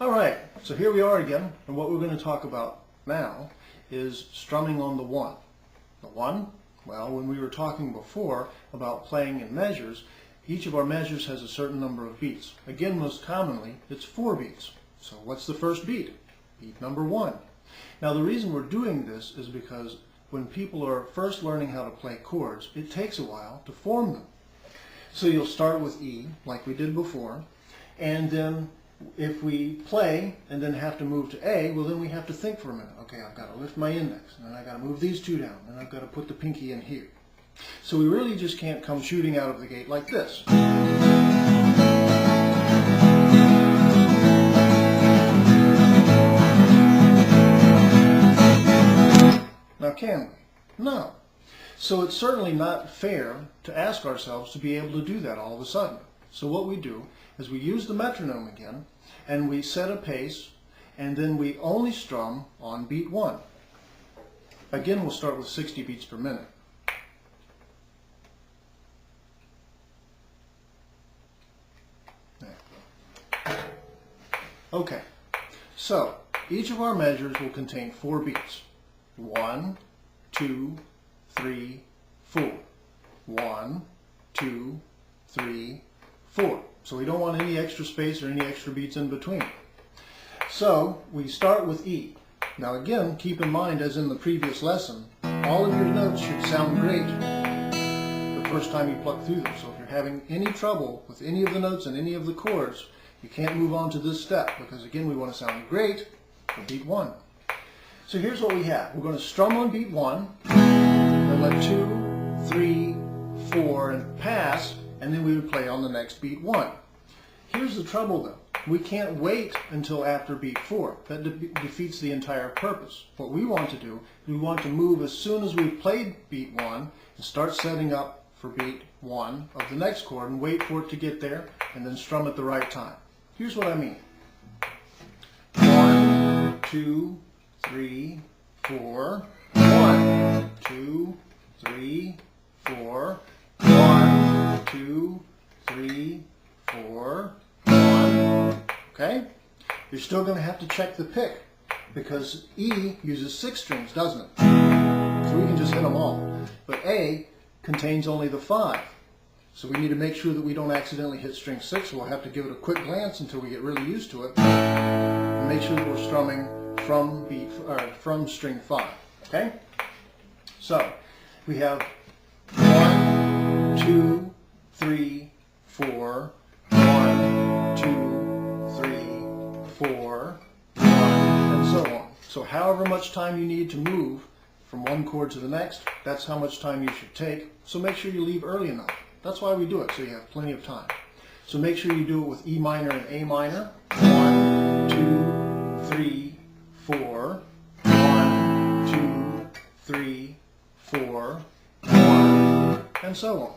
Alright, so here we are again, and what we're going to talk about now is strumming on the one. The one? Well, when we were talking before about playing in measures, each of our measures has a certain number of beats. Again, most commonly, it's 4 beats. So what's the first beat? Beat number 1. Now the reason we're doing this is because when people are first learning how to play chords, it takes a while to form them. So you'll start with E, like we did before, and then if we play and then have to move to A, well then we have to think for a minute. Okay, I've got to lift my index, and then I've got to move these two down, and I've got to put the pinky in here. So we really just can't come shooting out of the gate like this. Now can we? No. So it's certainly not fair to ask ourselves to be able to do that all of a sudden. So what we do is we use the metronome again, and we set a pace, and then we only strum on beat 1. Again, we'll start with 60 beats per minute. Okay, so each of our measures will contain 4 beats. 1, 2, 3, 4. 1, 2, 3, 4. So we don't want any extra space or any extra beats in between. So we start with E. Now again, keep in mind, as in the previous lesson, all of your notes should sound great the first time you pluck through them. So if you're having any trouble with any of the notes and any of the chords, you can't move on to this step, because again, we want to sound great for beat 1. So here's what we have. We're going to strum on beat 1, then let 2, 3, 4, and pass, and then we would play on the next beat 1. Here's the trouble though. We can't wait until after beat 4. That defeats the entire purpose. What we want to do is we want to move as soon as we've played beat 1 and start setting up for beat 1 of the next chord and wait for it to get there and then strum at the right time. Here's what I mean. 1, 2, 3, 4. 1, 2, 3, 4. 1, 2, 3, 4, 1. Okay? You're still going to have to check the pick, because E uses 6 strings, doesn't it? So we can just hit them all. But A contains only the 5. So we need to make sure that we don't accidentally hit string 6. We'll have to give it a quick glance until we get really used to it. And make sure that we're strumming from string 5. Okay? So we have 1, 2, 3, 4, 1, 2, 3, 4, 1, and so on. So however much time you need to move from one chord to the next, that's how much time you should take. So make sure you leave early enough. That's why we do it, so you have plenty of time. So make sure you do it with E minor and A minor. 1, 2, 3, 4. 1, 2, 3, 4, 1, and so on.